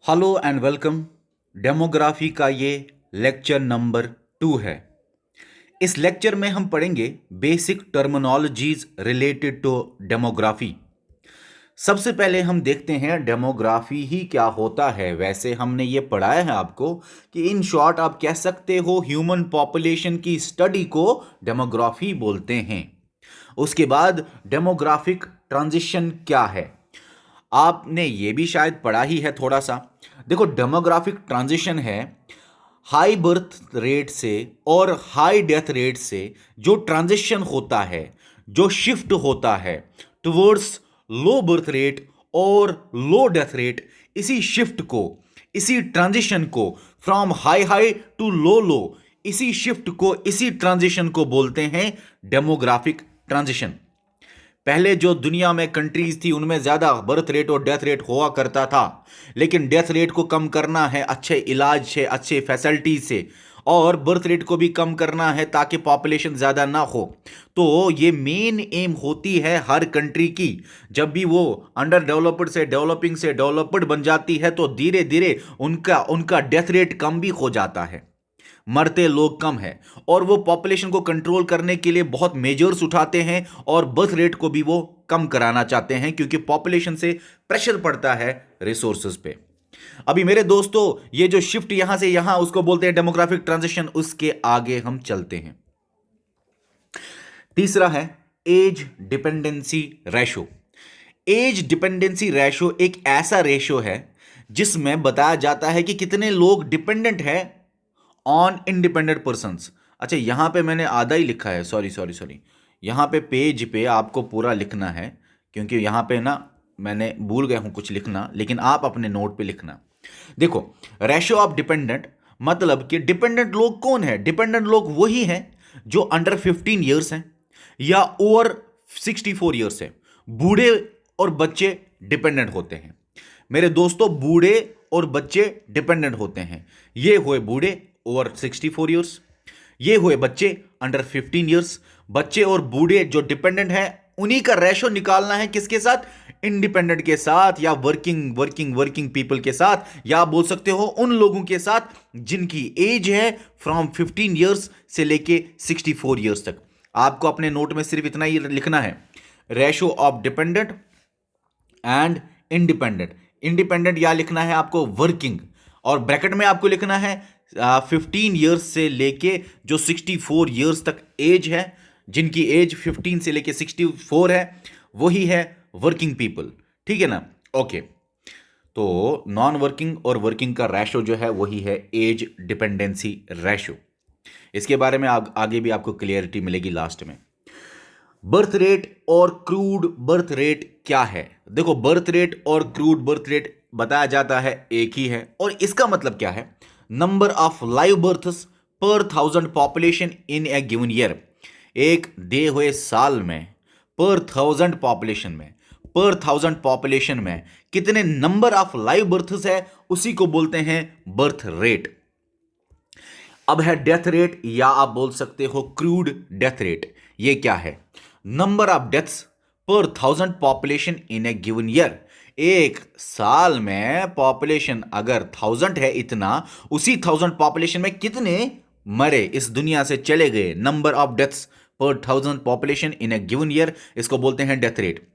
Hello and welcome. Demography का ये lecture number 2 है। इस लेक्चर में हम पढ़ेंगे basic terminologies related to demography. सबसे पहले हम देखते हैं डेमोग्राफी ही क्या होता है। वैसे हमने ये पढ़ाया है आपको कि इन शॉर्ट आप कह सकते हो ह्यूमन पॉपुलेशन की स्टडी को डेमोग्राफी बोलते हैं। उसके बाद डेमोग्राफिक ट्रांजिशन क्या है, आपने ये भी शायद पढ़ा ही है थोड़ा सा। देखो, डेमोग्राफिक ट्रांजिशन है हाई बर्थ रेट से और हाई डेथ रेट से जो ट्रांजिशन होता है, जो शिफ्ट होता है टुवर्ड्स लो बर्थ रेट और लो डेथ रेट। इसी शिफ्ट को, इसी ट्रांजिशन को from high high to low लो, इसी शिफ्ट को, इसी ट्रांजिशन को बोलते हैं डेमोग्राफिक ट्रांजिशन। पहले जो दुनिया में कंट्रीज थी उनमें ज्यादा बर्थ रेट और डेथ रेट हुआ करता था, लेकिन डेथ रेट को कम करना है अच्छे इलाज से, अच्छे फैसिलिटीज से, और बर्थ रेट को भी कम करना है ताकि पॉपुलेशन ज़्यादा ना हो। तो ये मेन एम होती है हर कंट्री की। जब भी वो अंडर डेवलप्ड से डेवलपिंग से डेवलप्ड बन जाती है तो धीरे धीरे उनका उनका डेथ रेट कम भी हो जाता है, मरते लोग कम है, और वो पॉपुलेशन को कंट्रोल करने के लिए बहुत मेजर्स उठाते हैं और बर्थ रेट को भी वो कम कराना चाहते हैं क्योंकि पॉपुलेशन से प्रेशर पड़ता है रिसोर्सेज पे। अभी मेरे दोस्तों, ये जो शिफ्ट यहां से यहां, उसको बोलते हैं डेमोग्राफिक ट्रांजिशन। उसके आगे हम चलते हैं। तीसरा है age dependency ratio. Age dependency ratio एक ऐसा रेशो है जिसमें बताया जाता है कि कितने लोग डिपेंडेंट है ऑन इंडिपेंडेंट पर्सन्स। अच्छा, यहां पे मैंने आधा ही लिखा है, सॉरी सॉरी सॉरी। यहां पे पेज पे आपको पूरा लिखना है क्योंकि यहां पे ना मैंने भूल गया हूं कुछ लिखना, लेकिन आप अपने नोट पे लिखना। देखो, रेशियो ऑफ डिपेंडेंट मतलब कि डिपेंडेंट लोग कौन है? डिपेंडेंट लोग वही हैं जो अंडर 15 ईयर्स हैं या ओवर 64 ईयर्स है। बूढ़े और बच्चे डिपेंडेंट होते हैं मेरे दोस्तों, बूढ़े और बच्चे डिपेंडेंट होते हैं। ये हुए बूढ़े ओवर 64 ईयर्स, ये हुए बच्चे अंडर 15 ईयर्स। बच्चे और बूढ़े जो डिपेंडेंट हैं उन्हीं का रेशो निकालना है किसके साथ? इंडिपेंडेंट के साथ, या वर्किंग वर्किंग वर्किंग पीपल के साथ, या बोल सकते हो उन लोगों के साथ जिनकी एज है फ्रॉम 15 ईयर्स से लेके 64 ईयर्स तक। आपको अपने नोट में सिर्फ इतना ही लिखना है, ratio of dependent and independent. Independent या लिखना है आपको वर्किंग, और ब्रैकेट में आपको लिखना है 15 ईयर्स से लेके जो 64 ईयर्स तक एज है, जिनकी एज 15 से लेके 64 है, वही है वर्किंग पीपल। ठीक है ना? ओके। तो नॉन वर्किंग और वर्किंग का रेशो जो है वही है एज डिपेंडेंसी रेशो। इसके बारे में आगे भी आपको क्लियरिटी मिलेगी लास्ट में। बर्थ रेट और क्रूड बर्थ रेट क्या है? देखो, बर्थ रेट और क्रूड बर्थ रेट बताया जाता है एक ही है, और इसका मतलब क्या है? नंबर ऑफ लाइव बर्थ्स पर 1000 population in A given year. एक दिए हुए साल में पर 1000 पॉपुलेशन में कितने नंबर ऑफ लाइव बर्थ्स है, उसी को बोलते हैं बर्थ रेट। अब है डेथ रेट, या आप बोल सकते हो क्रूड डेथ रेट। ये क्या है? नंबर ऑफ डेथ्स पर 1000 population in A given year. एक साल में पॉपुलेशन अगर 1000 है, इतना, उसी 1000 पॉपुलेशन में कितने मरे, इस दुनिया से चले गए, नंबर ऑफ डेथ्स पर 1000 population in A given year, इसको बोलते हैं डेथ रेट।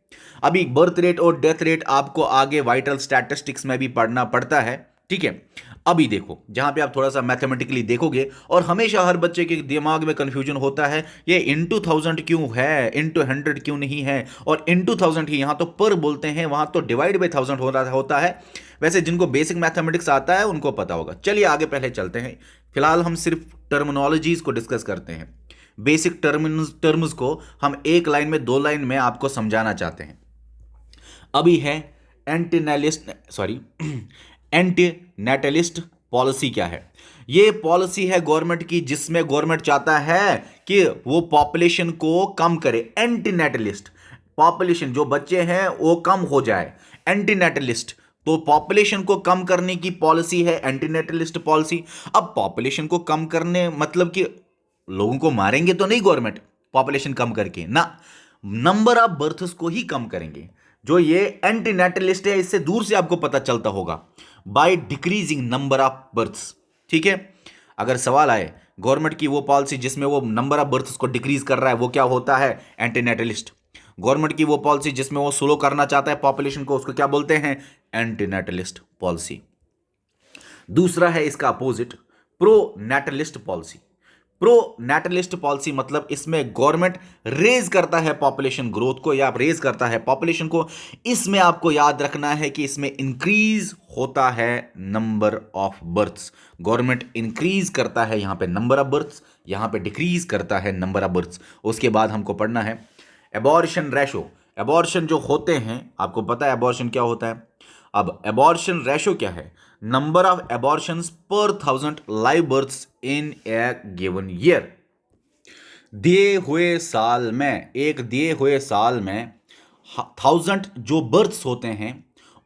अभी बर्थ रेट और डेथ रेट आपको आगे वाइटल स्टैटिस्टिक्स में भी पढ़ना पड़ता है, ठीक है। अभी देखो, जहां पे आप थोड़ा सा मैथमेटिकली देखोगे, और हमेशा हर बच्चे के दिमाग में कंफ्यूजन होता है, ये इनटू 1000 क्यों है, इनटू 100 क्यों नहीं है, और इनटू 1000 ही, यहां तो पर बोलते हैं, वहां तो डिवाइड बाय 1000 होता है। वैसे जिनको बेसिक मैथमेटिक्स आता है उनको पता होगा। चलिए आगे पहले चलते हैं। फिलहाल हम सिर्फ टर्मिनोलॉजीज को डिस्कस करते हैं। बेसिक टर्म्स को हम एक लाइन में, दो लाइन में आपको समझाना चाहते हैं। अभी है एंटीनेटलिस्ट पॉलिसी। क्या है? ये पॉलिसी है गवर्नमेंट की, जिसमें गवर्नमेंट चाहता है कि वो पॉपुलेशन को कम करे। एंटीनेटलिस्ट, पॉपुलेशन जो बच्चे हैं वो कम हो जाए। एंटीनेटलिस्ट, तो पॉपुलेशन को कम करने की पॉलिसी है एंटीनेटलिस्ट पॉलिसी। अब पॉपुलेशन को कम करने मतलब कि लोगों को मारेंगे तो नहीं गवर्नमेंट पॉपुलेशन कम करके ना, नंबर ऑफ बर्थ्स को ही कम करेंगे। जो ये एंटीनेटलिस्ट है, इससे दूर से आपको पता चलता होगा, by decreasing number of births. ठीक है, अगर सवाल आए गवर्नमेंट की वो पॉलिसी जिसमें वो नंबर ऑफ बर्थ्स को डिक्रीज कर रहा है, वो क्या होता है? एंटीनेटलिस्ट। गवर्नमेंट की वो पॉलिसी जिसमें वो स्लो करना चाहता है पॉपुलेशन को, उसको क्या बोलते हैं? एंटीनेटलिस्ट पॉलिसी। दूसरा है इसका opposite, pro netlist policy. Pro netlist policy मतलब इसमें गवर्नमेंट रेज करता है पॉपुलेशन ग्रोथ को, या रेज करता है पॉपुलेशन को। इसमें आपको याद रखना है कि इसमें इंक्रीज होता है number of births. Government increase करता है यहां पे नंबर ऑफ बर्थ्स, यहां पे डिक्रीज करता है नंबर ऑफ बर्थ्स। उसके बाद हमको पढ़ना है एबॉर्शन रेशो। एबॉर्शन जो होते हैं, आपको पता है एबॉर्शन क्या होता है? अब एबॉर्शन रेशो क्या है? नंबर ऑफ एबॉर्शंस पर 1000 लाइव बर्थ्स इन ए गिवन ईयर। दिए हुए साल में, एक दिए हुए साल में 1000 जो बर्थ्स होते हैं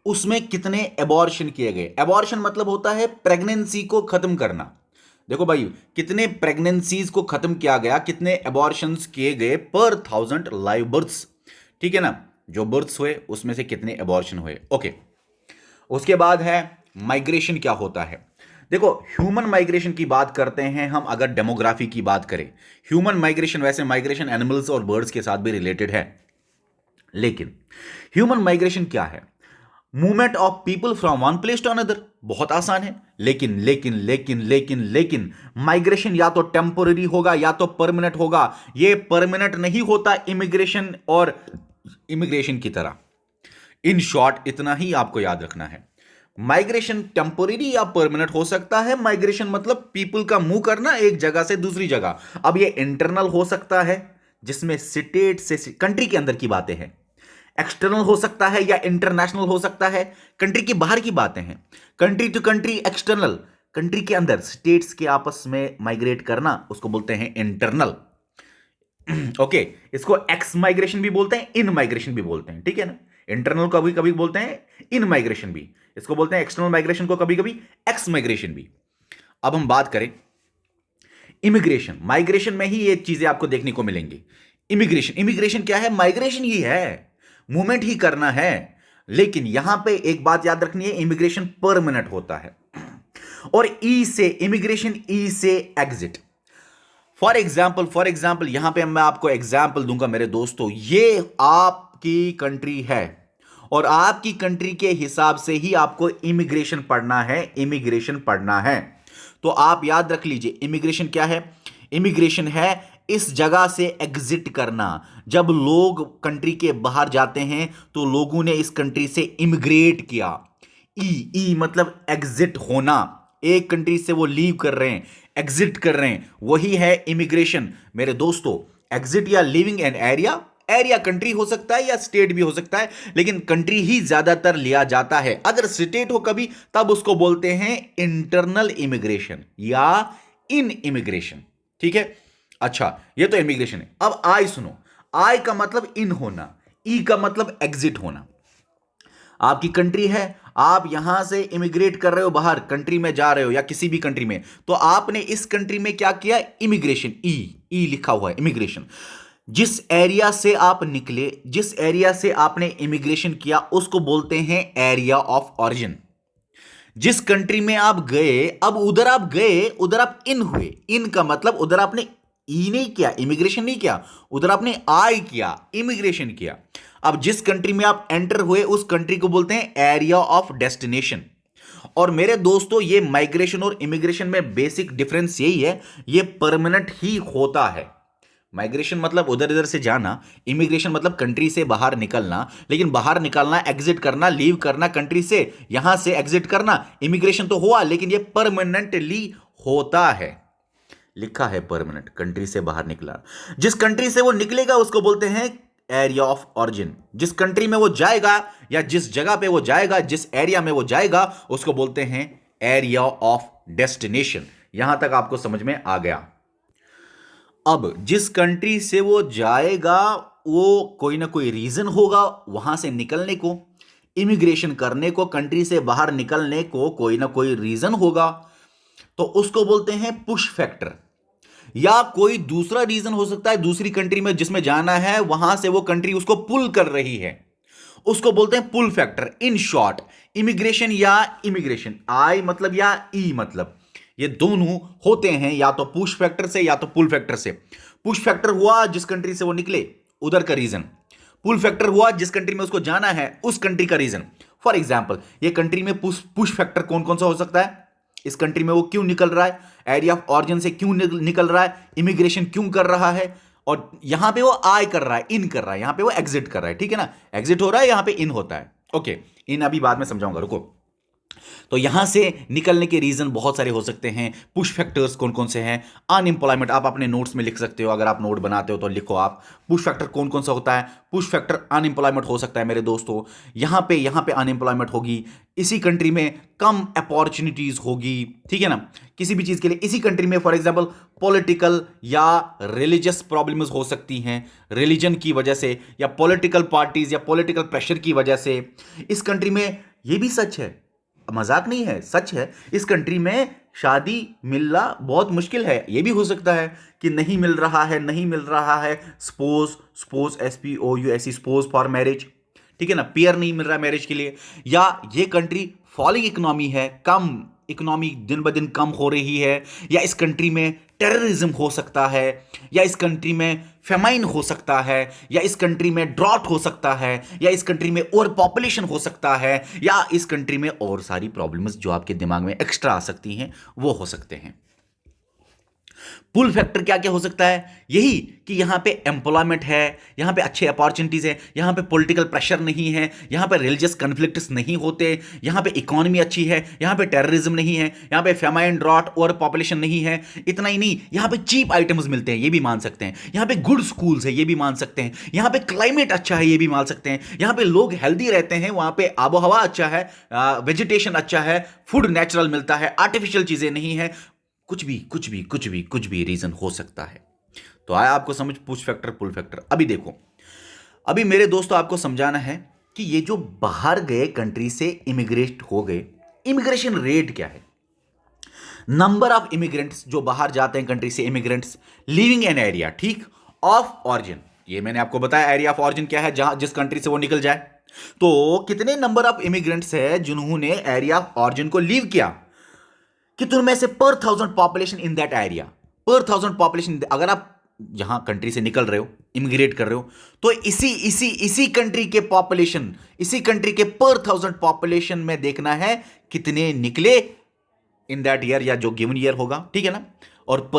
उसमें कितने एबॉर्शन किए गए। एबॉर्शन मतलब होता है प्रेगनेंसी को खत्म करना। देखो भाई, कितने प्रेगनेंसीज को खत्म किया गया, कितने एबॉर्शंस किए गए पर 1000 लाइव बर्थ्स। ठीक है ना, जो बर्थ्स हुए उसमें से कितने एबॉर्शन हुए। ओके, उसके बाद है माइग्रेशन क्या होता है। देखो, ह्यूमन माइग्रेशन की बात करते हैं हम, अगर डेमोग्राफी की बात करें। ह्यूमन माइग्रेशन, वैसे माइग्रेशन एनिमल्स और बर्ड्स के साथ भी रिलेटेड है, लेकिन ह्यूमन माइग्रेशन क्या है? Movement of people from one place to another. बहुत आसान है, लेकिन लेकिन लेकिन लेकिन लेकिन माइग्रेशन या तो टेम्पोररी होगा या तो परमानेंट होगा। ये परमानेंट नहीं होता इमिग्रेशन और इमिग्रेशन की तरह। इन शॉर्ट इतना ही आपको याद रखना है, माइग्रेशन टेम्पोररी या परमानेंट हो सकता है। माइग्रेशन मतलब पीपल का मूव करना एक जगह से दूसरी जगह। अब ये इंटरनल हो सकता है, जिसमें स्टेट से कंट्री के अंदर की बातें हैं। एक्सटर्नल हो सकता है या इंटरनेशनल हो सकता है, कंट्री के बाहर की बातें हैं। Country to country external, country के अंदर स्टेट्स के आपस में माइग्रेट करना, उसको बोलते हैं इंटरनल। ओके, इसको एक्स माइग्रेशन भी बोलते हैं, इन माइग्रेशन भी बोलते हैं। ठीक है ना, इंटरनल कभी कभी बोलते हैं, इन माइग्रेशन भी इसको बोलते हैं, एक्सटर्नल माइग्रेशन को कभी कभी एक्स माइग्रेशन भी। अब हम बात करें इमिग्रेशन। माइग्रेशन में ही ये चीजें आपको देखने को मिलेंगी। इमिग्रेशन, इमिग्रेशन क्या है? माइग्रेशन ही है, मूवमेंट ही करना है। लेकिन यहां पे एक बात याद रखनी है, इमिग्रेशन परमानेंट होता है। और ई से इमिग्रेशन, ई से एग्जिट। फॉर एग्जाम्पल यहां पे मैं आपको एग्जाम्पल दूंगा मेरे दोस्तों। ये आपकी कंट्री है और आपकी कंट्री के हिसाब से ही आपको इमिग्रेशन पढ़ना है, इमिग्रेशन पढ़ना है। तो आप याद रख लीजिए, इमिग्रेशन क्या है? इमिग्रेशन है इस जगह से एग्जिट करना। जब लोग कंट्री के बाहर जाते हैं तो लोगों ने इस कंट्री से इमिग्रेट किया। ई मतलब एग्जिट होना, एक कंट्री से वो लीव कर रहे हैं, एग्जिट कर रहे हैं, वही है इमिग्रेशन मेरे दोस्तों। एग्जिट या living an area, area country हो सकता है या स्टेट भी हो सकता है, लेकिन कंट्री ही ज्यादातर लिया जाता है। अगर स्टेट हो कभी, तब उसको बोलते हैं इंटरनल इमिग्रेशन या इन इमिग्रेशन। ठीक है, अच्छा, ये तो इमिग्रेशन है। अब आई सुनो, आई का मतलब इन होना, ई का मतलब एग्जिट होना। आपकी कंट्री है, आप यहां से इमिग्रेट कर रहे हो, बाहर कंट्री में जा रहे हो या किसी भी कंट्री में, तो आपने इस कंट्री में क्या किया? इमिग्रेशन, ई लिखा हुआ है, इमिग्रेशन। जिस एरिया से आप निकले, जिस एरिया से आपने इमिग्रेशन किया, उसको बोलते हैं एरिया ऑफ ऑरिजिन। जिस कंट्री में आप गए, अब उधर आप गए, उधर आप इन हुए। इन का मतलब उधर आपने ई नहीं किया, इमिग्रेशन नहीं किया, उधर आपने आई किया, इमिग्रेशन किया। अब जिस कंट्री में आप एंटर हुए, उस कंट्री को बोलते हैं एरिया ऑफ डेस्टिनेशन। और मेरे दोस्तों, ये माइग्रेशन और इमिग्रेशन में बेसिक डिफरेंस यही है, ये परमानेंट ही होता है। माइग्रेशन मतलब उधर इधर से जाना, इमिग्रेशन मतलब कंट्री से बाहर निकलना। लेकिन बाहर निकलना, एग्जिट करना, लीव करना कंट्री से, यहां से एग्जिट करना, इमिग्रेशन तो हुआ, लेकिन ये परमानेंटली होता है। लिखा है परमानेंट, कंट्री से बाहर निकला। जिस कंट्री से वो निकलेगा उसको बोलते हैं एरिया ऑफ ऑरिजिन। जिस कंट्री में वो जाएगा या जिस जगह पे वो जाएगा, जिस एरिया में वो जाएगा, उसको बोलते हैं एरिया ऑफ डेस्टिनेशन। यहां तक आपको समझ में आ गया। अब जिस कंट्री से वो जाएगा, वो कोई ना कोई रीजन होगा वहां से निकलने को, इमिग्रेशन करने को, कंट्री से बाहर निकलने को कोई ना कोई रीजन होगा, तो उसको बोलते हैं पुश फैक्टर। या कोई दूसरा रीजन हो सकता है, दूसरी कंट्री में जिसमें जाना है, वहां से वो कंट्री उसको पुल कर रही है, उसको बोलते हैं pull factor. In short, immigration या इमिग्रेशन, आई मतलब या ई मतलब, ये दोनों होते हैं या तो पुश फैक्टर से या तो पुल फैक्टर से। पुश फैक्टर हुआ जिस कंट्री से वो निकले उधर का रीजन, पुल फैक्टर हुआ जिस कंट्री में उसको जाना है उस कंट्री का रीजन। फॉर एग्जाम्पल, ये कंट्री में पुश फैक्टर कौन कौन सा हो सकता है, इस कंट्री में वो क्यों निकल रहा है, एरिया ऑफ ऑरिजिन से क्यों निकल रहा है, इमिग्रेशन क्यों कर रहा है, और यहां पे वो आई कर रहा है, इन कर रहा है, यहां पे वो एग्जिट कर रहा है, ठीक है ना, एग्जिट हो रहा है, यहां पे इन होता है। ओके, इन अभी बाद में समझाऊंगा, रुको। तो यहां से निकलने के रीजन बहुत सारे हो सकते हैं। पुश फैक्टर्स कौन कौन से हैं, अनएम्प्लॉयमेंट, आप अपने नोट्स में लिख सकते हो, अगर आप नोट बनाते हो तो लिखो आप, पुश फैक्टर कौन कौन सा होता है। पुश फैक्टर अनएम्प्लॉयमेंट हो सकता है मेरे दोस्तों, यहां पे अनएम्प्लॉयमेंट होगी, इसी कंट्री में कम अपॉर्चुनिटीज होगी, ठीक है ना, किसी भी चीज के लिए इसी कंट्री में। फॉर एग्जाम्पल, पॉलिटिकल या रिलीजियस प्रॉब्लम्स हो सकती हैं रिलीजन की वजह से, या पॉलिटिकल पार्टीज या पॉलिटिकल प्रेशर की वजह से। इस कंट्री में ये भी सच है, मजाक नहीं है, सच है, इस कंट्री में शादी मिलना बहुत मुश्किल है। यह भी हो सकता है कि नहीं मिल रहा है, नहीं मिल रहा है, suppose SPOUSE, suppose for marriage, ठीक है ना, पेयर नहीं मिल रहा मैरिज के लिए। या ये कंट्री फॉलिंग इकोनॉमी है, कम इकोनॉमी दिन ब दिन कम हो रही है, या इस कंट्री में टेररिज्म हो सकता है, या इस कंट्री में फेमाइन हो सकता है, या इस कंट्री में ड्रॉट हो सकता है, या इस कंट्री में ओवर पॉपुलेशन हो सकता है, या इस कंट्री में और सारी प्रॉब्लम्स जो आपके दिमाग में एक्स्ट्रा आ सकती हैं वो हो सकते हैं। पुल फैक्टर क्या क्या हो सकता है, यही कि यहां पे एम्प्लॉयमेंट है, यहां पे अच्छे अपॉर्चुनिटीज है, यहां पे पॉलिटिकल प्रेशर नहीं है, यहां पे रिलीजियस कन्फ्लिक्ट्स नहीं होते, यहां पे इकोनॉमी अच्छी है, यहां पे टेररिज्म नहीं है, यहां पे फेमाइन ड्रॉट और पॉपुलेशन नहीं है। इतना ही नहीं, यहां पे चीप आइटम्स मिलते हैं, ये भी मान सकते हैं, यहां पे गुड स्कूल्स है, ये भी मान सकते हैं, यहां पे क्लाइमेट अच्छा है, ये भी मान सकते हैं, यहां पे लोग हेल्दी रहते हैं, वहां पे आबो हवा अच्छा है, वेजिटेशन अच्छा है, फूड नेचुरल मिलता है, आर्टिफिशियल चीजें नहीं है। कुछ भी रीजन हो सकता है। तो आया आपको समझ पुश फैक्टर पुल फैक्टर। अभी देखो, अभी मेरे दोस्तों आपको समझाना है कि ये जो बाहर गए कंट्री से इमिग्रेट हो गए, इमिग्रेशन रेट क्या है, नंबर ऑफ इमिग्रेंट्स जो बाहर जाते हैं कंट्री से, इमिग्रेंट्स लिविंग एन एरिया, ठीक, ऑफ ऑरिजिन, ये मैंने आपको बताया एरिया ऑफ ऑरिजिन क्या है, जहां जिस कंट्री से वो निकल जाए। तो कितने नंबर ऑफ इमिग्रेंट्स है जिन्होंने एरिया ऑफ ऑरिजिन को लीव किया, कितने में से पर 1000 पॉपुलेशन इन दैट एरिया, पर 1000 पॉपुलेशन। अगर आप यहां कंट्री से निकल रहे हो, इमिग्रेट कर रहे हो, तो इसी कंट्री के पॉपुलेशन, इसी कंट्री के पर 1000 पॉपुलेशन में देखना है कितने निकले इन दैट ईयर या जो गिवन ईयर होगा, ठीक है ना। और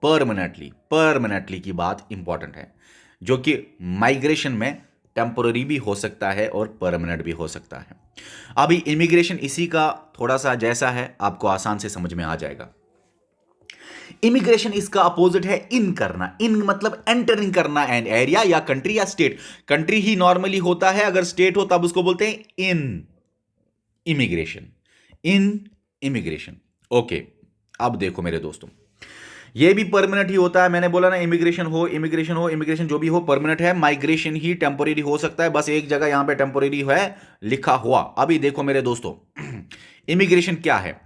परमानेंटली की बात इंपॉर्टेंट है, जो कि माइग्रेशन में टेम्पोररी भी हो सकता है और परमानेंट भी हो सकता है। अभी इमिग्रेशन इसी का थोड़ा सा जैसा है, आपको आसान से समझ में आ जाएगा। इमिग्रेशन इसका अपोजिट है इन करना, इन मतलब एंटरिंग करना एन एरिया या कंट्री या स्टेट। कंट्री ही नॉर्मली होता है, अगर स्टेट हो तब उसको बोलते हैं इन इमिग्रेशन। ओके, अब देखो मेरे दोस्तों, ये भी परमानेंट ही होता है, मैंने बोला ना, इमिग्रेशन जो भी हो परमानेंट है, माइग्रेशन ही टेम्पोरेरी हो सकता है, बस एक जगह यहां पे टेम्पोरेरी है लिखा हुआ। अभी देखो मेरे दोस्तों, इमिग्रेशन क्या है,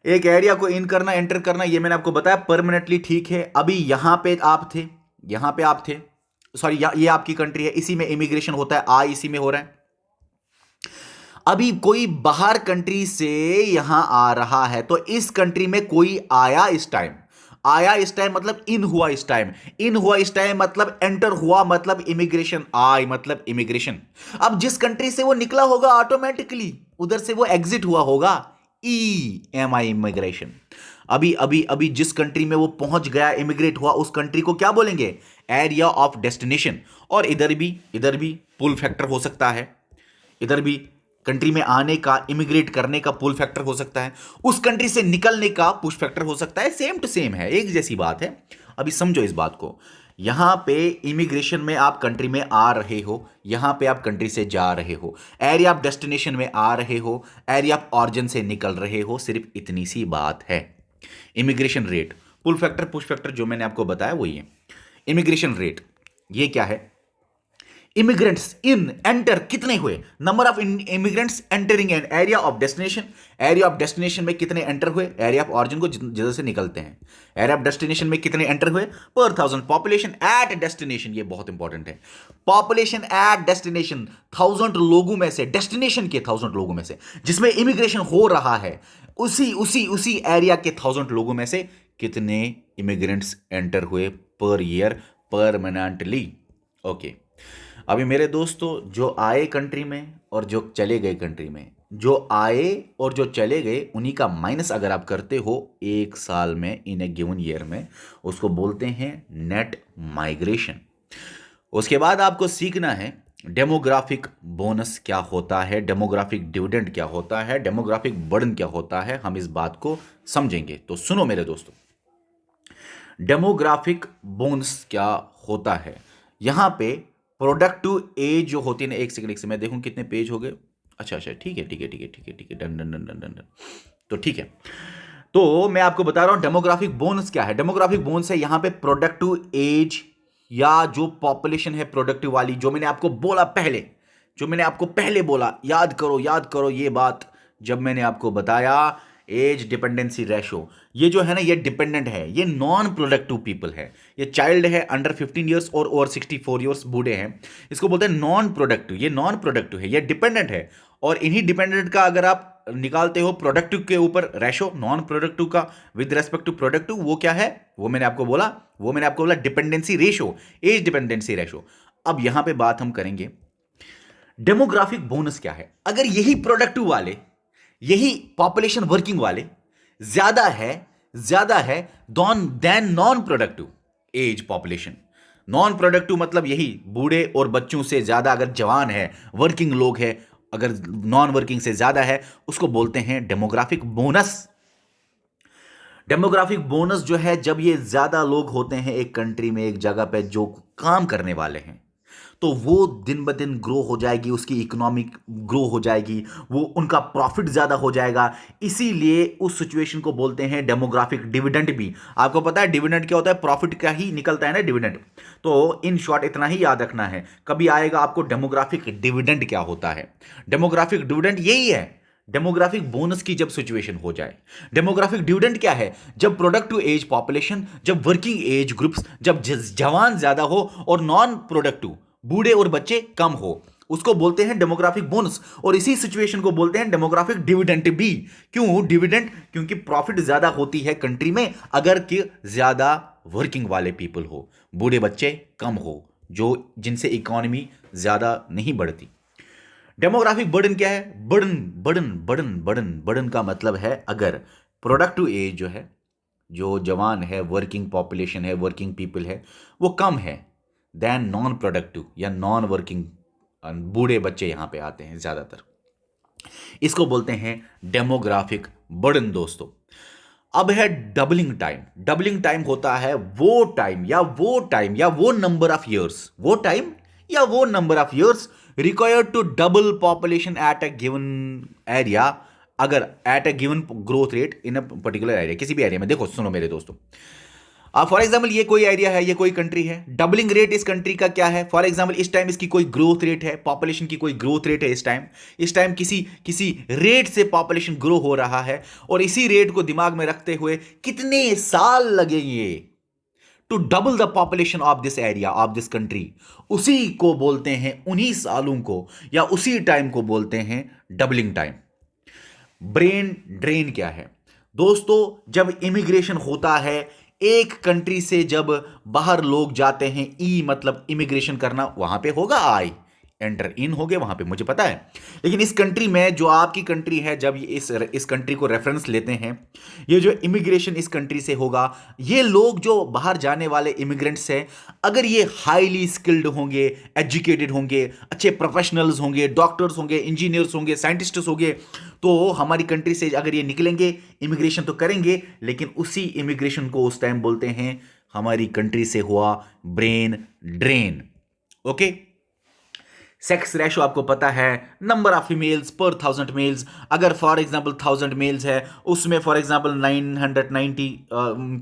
एक एरिया को इन करना, एंटर करना, ये मैंने आपको बताया परमानेंटली, ठीक है। अभी यहां पे आप थे, सॉरी, ये आपकी कंट्री है, इसी में इमिग्रेशन होता है, इसी में हो रहा है। अभी कोई बाहर कंट्री से यहां आ रहा है, तो इस कंट्री में कोई आया इस टाइम मतलब इन हुआ इस टाइम मतलब एंटर हुआ, मतलब इमिग्रेशन, मतलब इमिग्रेशन। अब जिस कंट्री से वो निकला होगा ऑटोमेटिकली उधर से वो एग्जिट हुआ होगा, इमिग्रेशन। अभी जिस कंट्री में वो पहुंच गया, इमिग्रेट हुआ, उस कंट्री को क्या बोलेंगे, एरिया ऑफ डेस्टिनेशन। और इधर भी पुल फैक्टर हो सकता है, इधर भी कंट्री में आने का, इमिग्रेट करने का पुल फैक्टर हो सकता है, उस कंट्री से निकलने का पुश फैक्टर हो सकता है। सेम टू सेम है, एक जैसी बात है। अभी समझो इस बात को, यहां पे इमिग्रेशन में आप कंट्री में आ रहे हो, यहां पे आप कंट्री से जा रहे हो, एरिया ऑफ डेस्टिनेशन में आ रहे हो, एरिया ऑफ ऑरिजिन से निकल रहे हो, सिर्फ इतनी सी बात है। Immigration rate, pull factor push factor जो मैंने आपको बताया वही है। इमिग्रेशन रेट ये क्या है, इमिग्रेंट्स इन एंटर कितने हुए, number of immigrants entering an area of destination, area of destination में कितने एंटर हुए, एरिया ऑफ ऑरिजिन को जिधर से निकलते हैं, एरिया ऑफ डेस्टिनेशन में कितने एंटर हुए पर थाउजेंड, पॉपुलेशन एट डेस्टिनेशन, ये बहुत इंपॉर्टेंट है, पॉपुलेशन एट डेस्टिनेशन, 1000 लोगों में से, डेस्टिनेशन के 1000 लोगों में से जिसमें इमिग्रेशन हो रहा है, उसी एरिया के 1000 लोगों में से कितने इमिग्रेंट्स एंटर हुए पर ईयर परमानेंटली। ओके, अभी मेरे दोस्तों जो आए कंट्री में और जो चले गए कंट्री में, जो आए और जो चले गए उन्हीं का माइनस अगर आप करते हो एक साल में, इन ए गिवन ईयर में, उसको बोलते हैं नेट माइग्रेशन। उसके बाद आपको सीखना है डेमोग्राफिक बोनस क्या होता है, डेमोग्राफिक डिविडेंड क्या होता है, डेमोग्राफिक बर्डन क्या होता है, हम इस बात को समझेंगे। तो सुनो मेरे दोस्तों, डेमोग्राफिक बोनस क्या होता है। यहां पे प्रोडक्टिव एज जो होती है ना, एक सेकंड मैं देखूं कितने पेज हो गए। अच्छा, ठीक है, done done done done done. तो ठीक है, तो मैं आपको बता रहा हूं डेमोग्राफिक बोनस क्या है। डेमोग्राफिक बोनस है यहां पे प्रोडक्टिव एज या जो पॉपुलेशन है प्रोडक्टिव वाली, जो मैंने आपको बोला पहले, जो मैंने आपको पहले बोला, याद करो ये बात जब मैंने आपको बताया एज डिपेंडेंसी रेशो, ये जो है ना ये डिपेंडेंट है, ये नॉन प्रोडक्टिव पीपल है, ये चाइल्ड है अंडर 15 ईयर्स और ओवर 64 ईयर्स बूढ़े हैं, इसको बोलते हैं नॉन प्रोडक्टिव। ये नॉन प्रोडक्टिव है, ये डिपेंडेंट है, और इन्हीं डिपेंडेंट का अगर आप निकालते हो प्रोडक्टिव के ऊपर रेशो, नॉन प्रोडक्टिव का विद रेस्पेक्ट टू प्रोडक्टिव, वो क्या है, वो मैंने आपको बोला dependency ratio, age dependency ratio. अब यहां पे बात हम करेंगे डेमोग्राफिक बोनस क्या है। अगर यही प्रोडक्टिव वाले, यही पॉपुलेशन वर्किंग वाले ज्यादा है than non productive age population, non productive मतलब यही बूढ़े और बच्चों से ज्यादा अगर जवान है, वर्किंग लोग है, अगर नॉन वर्किंग से ज्यादा है, उसको बोलते हैं डेमोग्राफिक बोनस। डेमोग्राफिक बोनस जो है जब ये ज्यादा लोग होते हैं एक कंट्री में, एक जगह पे जो काम करने वाले हैं, तो वो दिन ब दिन ग्रो हो जाएगी, उसकी इकोनॉमिक ग्रो हो जाएगी, वो उनका प्रॉफिट ज़्यादा हो जाएगा। इसीलिए उस सिचुएशन को बोलते हैं डेमोग्राफिक डिविडेंड भी। आपको पता है डिविडेंड क्या होता है, प्रॉफिट का ही निकलता है ना डिविडेंड। तो इन शॉर्ट इतना ही याद रखना है, कभी आएगा आपको डेमोग्राफिक डिविडेंड क्या होता है। डेमोग्राफिक डिविडेंड यही है, डेमोग्राफिक बोनस की जब सिचुएशन हो जाए। डेमोग्राफिक डिविडेंड क्या है, जब प्रोडक्टिव एज पॉपुलेशन, जब वर्किंग एज ग्रुप्स, जब जवान ज्यादा हो और नॉन प्रोडक्टिव बूढ़े और बच्चे कम हो, उसको बोलते हैं डेमोग्राफिक बोनस। और इसी सिचुएशन को बोलते हैं डेमोग्राफिक डिविडेंड भी। क्यों डिविडेंड, क्योंकि प्रॉफिट ज्यादा होती है कंट्री में अगर कि ज्यादा वर्किंग वाले पीपल हो, बूढ़े बच्चे कम हो, जो जिनसे इकोनॉमी ज्यादा नहीं बढ़ती। डेमोग्राफिक बर्डन क्या है, बर्डन का मतलब है अगर प्रोडक्टिव एज जो है, जो जवान है, वर्किंग पॉपुलेशन है, वर्किंग पीपल है, वो कम है देन नॉन प्रोडक्टिव या नॉन वर्किंग, बूढ़े बच्चे यहां पे आते हैं ज्यादातर, इसको बोलते हैं डेमोग्राफिक बर्डन दोस्तों। अब है डबलिंग टाइम। डबलिंग टाइम होता है वो टाइम या वो नंबर ऑफ ईयर्स, वो टाइम या वो number of years required to double population at a given area, अगर at a given growth rate in a particular area, किसी भी एरिया में। देखो सुनो मेरे दोस्तों, फॉर एग्जाम्पल ये कोई एरिया है, ये कोई कंट्री है, डबलिंग रेट इस कंट्री का क्या है, फॉर एग्जाम्पल इस टाइम इसकी कोई ग्रोथ रेट है, पॉपुलेशन की कोई ग्रोथ रेट है, इस टाइम किसी रेट से पॉपुलेशन ग्रो हो रहा है, और इसी रेट को दिमाग में रखते हुए कितने साल लगेंगे to double the population of this area of this country, उसी को बोलते हैं, उन्हीं सालों को या उसी टाइम को बोलते हैं डबलिंग टाइम। ब्रेन ड्रेन क्या है दोस्तों, जब इमिग्रेशन होता है एक कंट्री से, जब बाहर लोग जाते हैं, ई मतलब इमिग्रेशन करना, वहां पे होगा आई, एंटर इन हो गए वहां पे, मुझे पता है। लेकिन इस कंट्री में, जो आपकी कंट्री है, जब इस कंट्री को रेफरेंस लेते हैं, ये जो इमिग्रेशन इस कंट्री से होगा, ये लोग जो बाहर जाने वाले इमिग्रेंट्स हैं, अगर ये हाईली स्किल्ड होंगे, एजुकेटेड होंगे, अच्छे प्रोफेशनल्स होंगे, डॉक्टर्स होंगे, इंजीनियर्स होंगे, साइंटिस्ट्स होंगे, तो हमारी कंट्री से अगर ये निकलेंगे, इमिग्रेशन तो करेंगे, लेकिन उसी इमिग्रेशन को उस टाइम बोलते हैं हमारी कंट्री से हुआ brain drain. Okay, sex ratio आपको पता है, नंबर ऑफ फीमेल्स पर 1000 मेल्स, अगर फॉर एग्जांपल 1000 मेल्स है, उसमें फॉर एग्जांपल 990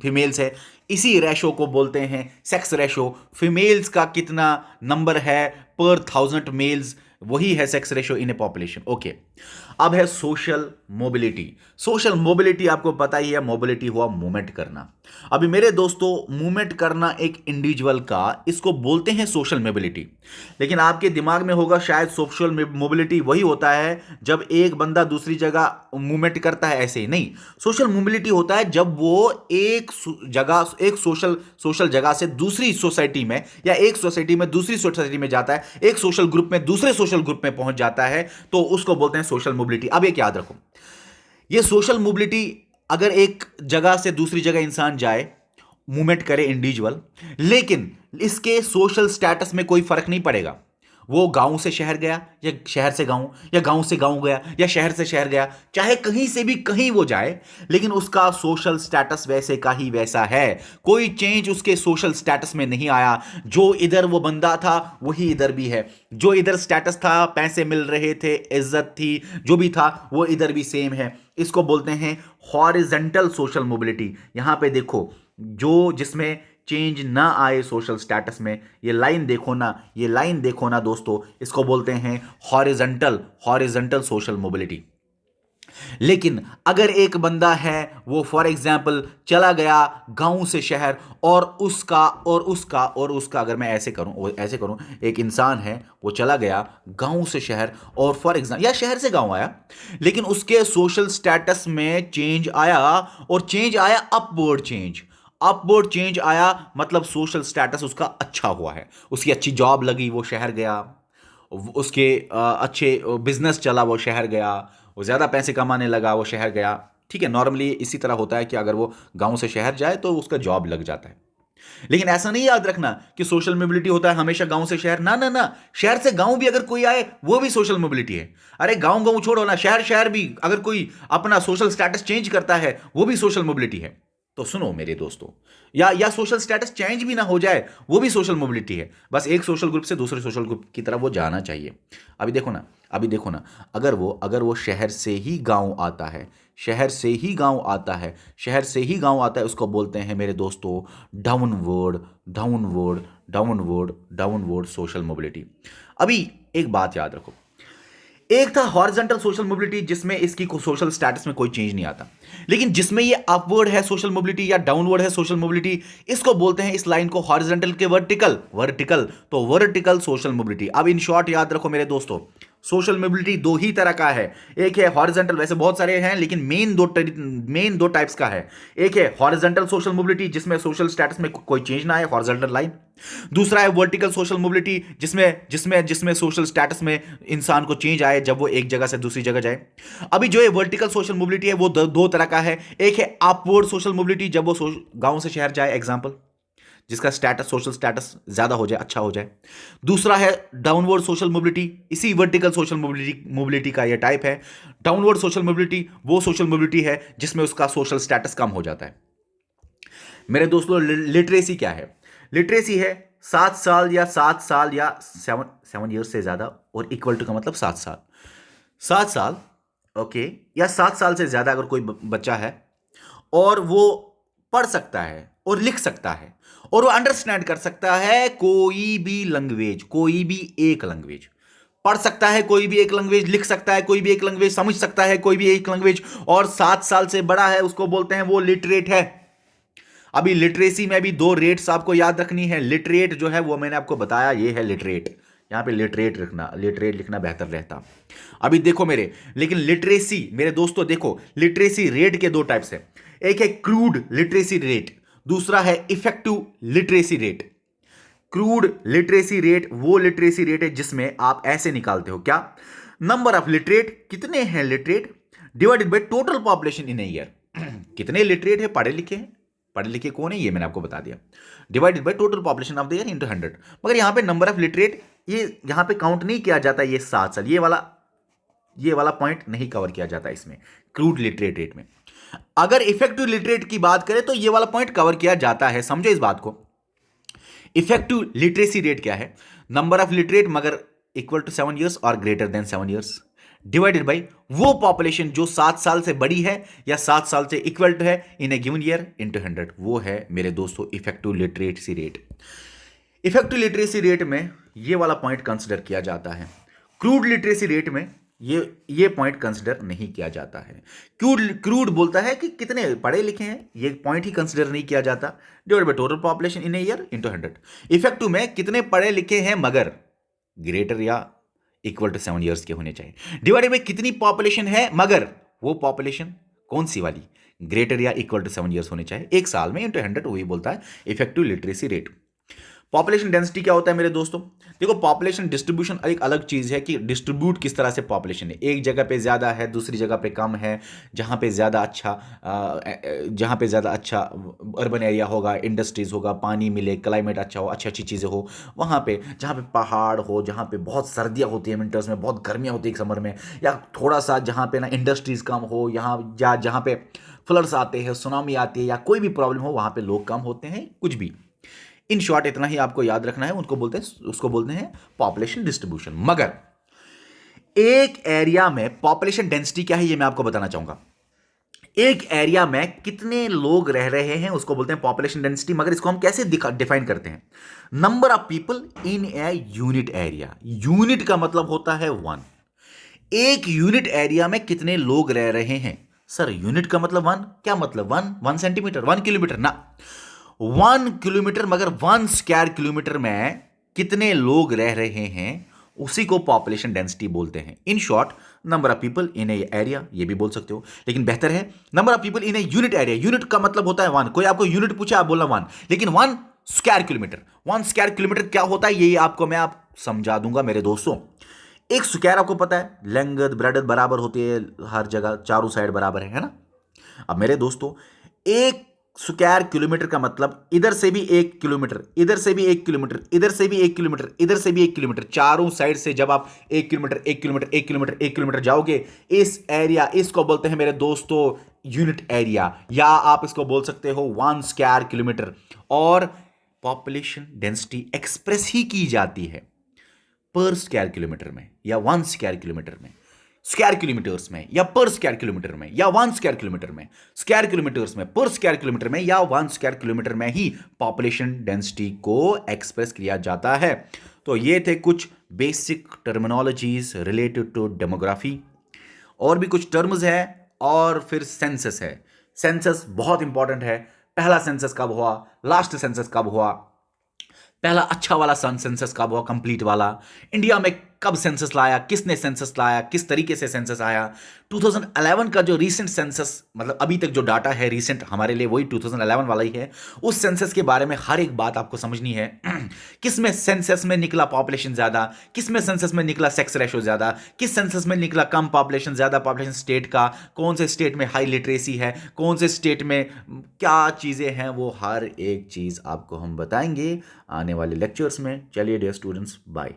फीमेल्स है, इसी रेशो को बोलते हैं सेक्स रेशो। फीमेल्स का कितना नंबर है पर 1000 मेल्स, वही है sex ratio in A population. Okay, अब है सोशल मोबिलिटी। सोशल मोबिलिटी आपको पता ही है, मोबिलिटी हुआ मूवमेंट करना। अभी मेरे दोस्तों, मूवमेंट करना एक इंडिविजुअल का, इसको बोलते हैं सोशल मोबिलिटी। लेकिन आपके दिमाग में होगा शायद सोशल मोबिलिटी वही होता है जब एक बंदा दूसरी जगह मूवमेंट करता है, ऐसे ही नहीं। सोशल मोबिलिटी होता है जब वो एक जगह, एक सोशल जगह से दूसरी सोसाइटी में, या एक सोसाइटी में दूसरी सोसाइटी में जाता है, एक सोशल ग्रुप में दूसरे सोशल ग्रुप में पहुंच जाता है, तो उसको बोलते हैं सोशल मोबिलिटी। अब एक याद रखो, ये सोशल मोबिलिटी, अगर एक जगह से दूसरी जगह इंसान जाए, मूवमेंट करे इंडिविजुअल, लेकिन इसके सोशल स्टेटस में कोई फर्क नहीं पड़ेगा। वो गांव से शहर गया, या शहर से गांव, या गांव से गांव गया, या शहर से शहर गया, चाहे कहीं से भी कहीं वो जाए, लेकिन उसका सोशल स्टेटस वैसे का ही वैसा है। कोई चेंज उसके सोशल स्टेटस में नहीं आया। जो इधर वो बंदा था वही इधर भी है। जो इधर स्टेटस था, पैसे मिल रहे थे, इज्जत थी, जो भी था, वो इधर भी सेम है। इसको बोलते हैं हॉरिजॉन्टल सोशल मोबिलिटी। यहां पे देखो, जो जिसमें चेंज ना आए सोशल स्टेटस में, ये लाइन देखो ना, ये लाइन देखो ना दोस्तों, इसको बोलते हैं हॉरिजॉन्टल सोशल मोबिलिटी। लेकिन अगर एक बंदा है, वो फॉर एग्जाम्पल चला गया गांव से शहर, और उसका अगर मैं ऐसे करूं, एक इंसान है, वो चला गया गांव से शहर, और फॉर एग्जाम्पल, या शहर से गांव आया, लेकिन उसके सोशल स्टेटस में चेंज आया, और चेंज आया अपवर्ड चेंज आया, मतलब सोशल स्टेटस उसका अच्छा हुआ है। उसकी अच्छी जॉब लगी, वो शहर गया, उसके अच्छे बिजनेस चला, वो शहर गया, वो ज़्यादा पैसे कमाने लगा, वो शहर गया। ठीक है, नॉर्मली इसी तरह होता है कि अगर वो गांव से शहर जाए तो उसका जॉब लग जाता है। लेकिन ऐसा नहीं याद रखना कि सोशल मोबिलिटी होता है हमेशा गांव से शहर, ना ना ना। शहर से गांव भी अगर कोई आए, वो भी सोशल मोबिलिटी है। अरे गांव गांव छोड़ो ना, शहर शहर भी अगर कोई अपना सोशल स्टेटस चेंज करता है, वो भी सोशल मोबिलिटी है। तो सुनो मेरे दोस्तों, या सोशल स्टेटस चेंज भी ना हो जाए, वो भी सोशल मोबिलिटी है। बस एक सोशल ग्रुप से दूसरे सोशल ग्रुप की तरफ वो जाना चाहिए। अभी देखो ना, अगर वो शहर से ही गांव आता है, शहर से ही गांव आता है, उसको बोलते हैं मेरे दोस्तों डाउनवर्ड सोशल मोबिलिटी। अभी एक बात याद रखो, एक था हॉरिजॉन्टल सोशल मोबिलिटी, जिसमें इसकी सोशल स्टेटस में कोई चेंज नहीं आता। लेकिन जिसमें ये अपवर्ड है सोशल मोबिलिटी, या डाउनवर्ड है सोशल मोबिलिटी, इसको बोलते हैं, इस लाइन को, हॉरिजॉन्टल के वर्टिकल सोशल मोबिलिटी। अब इन शॉर्ट याद रखो मेरे दोस्तों, सोशल मोबिलिटी दो ही तरह का है। एक है हॉरिजॉन्टल, वैसे बहुत सारे हैं, लेकिन मेन दो टाइप्स का है। एक है हॉरिजॉन्टल सोशल मोबिलिटी, जिसमें सोशल स्टेटस में कोई चेंज ना आए, हॉरिजॉन्टल लाइन। दूसरा है वर्टिकल सोशल मोबिलिटी, जिसमें सोशल स्टेटस में इंसान को चेंज आए जब वो एक जगह से दूसरी जगह जाए। अभी जो ये वर्टिकल सोशल मोबिलिटी है, वो दो तरह का है। एक है अपवर्ड सोशल मोबिलिटी, जब वो गांव से शहर जाए, एग्जांपल, जिसका सोशल स्टेटस ज्यादा हो जाए, अच्छा हो जाए। दूसरा है डाउनवर्ड सोशल मोबिलिटी, इसी वर्टिकल सोशल मोबिलिटी का यह टाइप है। डाउनवर्ड सोशल मोबिलिटी वो सोशल मोबिलिटी है जिसमें उसका सोशल स्टेटस कम हो जाता है। मेरे दोस्तों, लिटरेसी क्या है? लिटरेसी है 7 साल या 7 ईयर्स से ज्यादा, और इक्वल टू का मतलब 7 साल। 7 साल, ओके, या 7 साल से ज्यादा अगर कोई बच्चा है, और वो पढ़ सकता है और लिख सकता है, और वो अंडरस्टैंड कर सकता है कोई भी लैंग्वेज, कोई भी एक लैंग्वेज, पढ़ सकता है कोई भी एक लैंग्वेज, लिख सकता है कोई भी एक लैंग्वेज, समझ सकता है कोई भी एक लैंग्वेज, और 7 साल से बड़ा है, उसको बोलते हैं वो लिटरेट है। अभी लिटरेसी में भी 2 रेट्स आपको याद रखनी है। लिटरेट जो है वो मैंने आपको बताया, ये है लिटरेट। यहां पे लिटरेट लिखना बेहतर रहता। अभी देखो लेकिन लिटरेसी, मेरे दोस्तों देखो, लिटरेसी रेट के 2 टाइप्स है। एक है क्रूड लिटरेसी रेट, दूसरा है effective literacy rate. Crude literacy rate वो लिटरेसी रेट है जिसमें आप ऐसे निकालते हो, क्या? नंबर ऑफ लिटरेट, कितने हैं literate, divided by total population in a year. कितने लिटरेट है, पढ़े लिखे कौन है, ये मैंने आपको बता दिया, divided by total population of the year into 100। मगर यहां पे नंबर ऑफ लिटरेट, ये यहां पे काउंट नहीं किया जाता, ये 7 साल, ये वाला पॉइंट नहीं कवर किया जाता इसमें, क्रूड लिटरेट रेट में। अगर इफेक्टिव लिटरेट की बात करें तो ये वाला पॉइंट कवर किया जाता है, समझो इस बात को। इफेक्टिव लिटरेसी रेट क्या है? नंबर ऑफ लिटरेट मगर इक्वल टू 7 ईयर्स और greater than 7 years, divided by वो पॉपुलेशन जो 7 साल से बड़ी है या 7 साल से इक्वल टू है इन ए गिवन ईयर इनटू 100। वो है मेरे दोस्तों effective literacy rate. Effective literacy rate में ये वाला पॉइंट कंसिडर किया जाता है। क्रूड लिटरेसी रेट में ये पॉइंट कंसिडर नहीं किया जाता है। क्रूड बोलता है कि कितने पढ़े लिखे हैं, ये पॉइंट ही कंसिडर नहीं किया जाता। Divide by total population in a year into 100। Effective में कितने पढ़े लिखे हैं मगर ग्रेटर या इक्वल टू 7 ईयर्स के होने चाहिए। डिवाइडेड बाय कितनी पॉपुलेशन है मगर वो पॉपुलेशन कौन सी वाली, ग्रेटर या इक्वल टू 7 ईयर्स होने चाहिए एक साल में इनटू 100, वही बोलता है effective literacy rate. Population density क्या होता है मेरे दोस्तों? देखो, पॉपुलेशन डिस्ट्रीब्यूशन एक अलग चीज़ है कि डिस्ट्रीब्यूट किस तरह से पॉपुलेशन है। एक जगह पे ज़्यादा है, दूसरी जगह पे कम है। जहाँ पे ज़्यादा अच्छा अर्बन एरिया होगा, इंडस्ट्रीज़ होगा, पानी मिले, क्लाइमेट अच्छा हो, अच्छी अच्छी चीज़ें हो, वहाँ पे जहाँ पे पहाड़ हो, जहाँ पे बहुत सर्दियाँ होती हैं विंटर्स में, बहुत गर्मियाँ होती है समर में, या थोड़ा सा जहाँ पे ना इंडस्ट्रीज़ कम हो, यहाँ जहाँ पे फ्लड्स आते हैं, सुनामी आती है, या कोई भी प्रॉब्लम हो, वहाँ पे लोग कम होते हैं, कुछ भी। इन शॉर्ट इतना ही आपको याद रखना है, उसको बोलते हैं पॉपुलेशन डिस्ट्रीब्यूशन। मगर एक एरिया में पॉपुलेशन डेंसिटी क्या है ये मैं आपको बताना चाहूंगा। एक एरिया में कितने लोग रह रहे हैं उसको बोलते हैं पॉपुलेशन डेंसिटी। मगर इसको हम कैसे डिफाइन करते हैं? Number of people in a unit area. Unit का मतलब होता है 1। एक यूनिट एरिया में कितने लोग रह रहे हैं? सर यूनिट का मतलब 1, क्या मतलब 1 सेंटीमीटर, 1 किलोमीटर ना, 1 किलोमीटर। मगर 1 स्क्वायर किलोमीटर में कितने लोग रह रहे हैं उसी को पॉपुलेशन डेंसिटी बोलते हैं। In short, number of people in A area, ये भी बोल सकते हो, लेकिन बेहतर है number of people in a unit area. Unit का मतलब होता है 1। कोई आपको यूनिट पूछा आप बोलना 1, लेकिन 1 स्क्वायर किलोमीटर, 1 स्क्वायर किलोमीटर क्या होता है ये आपको मैं समझा दूंगा मेरे दोस्तों। एक स्क्वायर आपको पता है लेंथ ब्रेडथ बराबर होती है हर जगह, चारों साइड बराबर है ना। अब मेरे दोस्तों, एक स्क्वायर किलोमीटर का मतलब इधर से भी 1 किलोमीटर, इधर से भी 1 किलोमीटर, इधर से भी 1 किलोमीटर, इधर से भी 1 किलोमीटर, चारों साइड से जब आप 1 किलोमीटर 1 किलोमीटर 1 किलोमीटर 1 किलोमीटर जाओगे, इस एरिया, इसको बोलते हैं मेरे दोस्तों यूनिट एरिया, या आप इसको बोल सकते हो 1 स्क्वायर किलोमीटर। और पॉपुलेशन डेंसिटी एक्सप्रेस ही की जाती है पर स्क्वायर किलोमीटर में, या 1 स्क्वायर किलोमीटर में, स्क्वायर किलोमीटर्स में, या पर स्क्वायर किलोमीटर में, या 1 स्क्वायर किलोमीटर में, स्क्वायर किलोमीटर्स में, पर स्क्वायर किलोमीटर में, या 1 स्क्वायर किलोमीटर में ही पॉपुलेशन डेंसिटी को एक्सप्रेस किया जाता है। तो ये थे कुछ basic terminologies related to demography. और भी कुछ टर्म्स है, और फिर सेंसस है। सेंसस बहुत इंपॉर्टेंट है। पहला सेंसस कब हुआ, लास्ट सेंसस कब हुआ, पहला अच्छा वाला सेंसस कब हुआ, कंप्लीट वाला, इंडिया में कब सेंसस लाया, किसने सेंसस लाया, किस तरीके से सेंसस आया। 2011 का जो रीसेंट सेंसस, मतलब अभी तक जो डाटा है रीसेंट हमारे लिए, वही 2011 वाला ही है। उस सेंसस के बारे में हर एक बात आपको समझनी है। किस में सेंसस में निकला पॉपुलेशन ज़्यादा, किस में सेंसस में निकला सेक्स रेशो ज़्यादा, किस सेंसस में निकला कम पॉपुलेशन ज़्यादा पॉपुलेशन स्टेट का, कौन से स्टेट में हाई लिटरेसी है, कौन से स्टेट में क्या चीज़ें हैं, वो हर एक चीज़ आपको हम बताएंगे आने वाले लेक्चर्स में। चलिए डियर स्टूडेंट्स, बाय।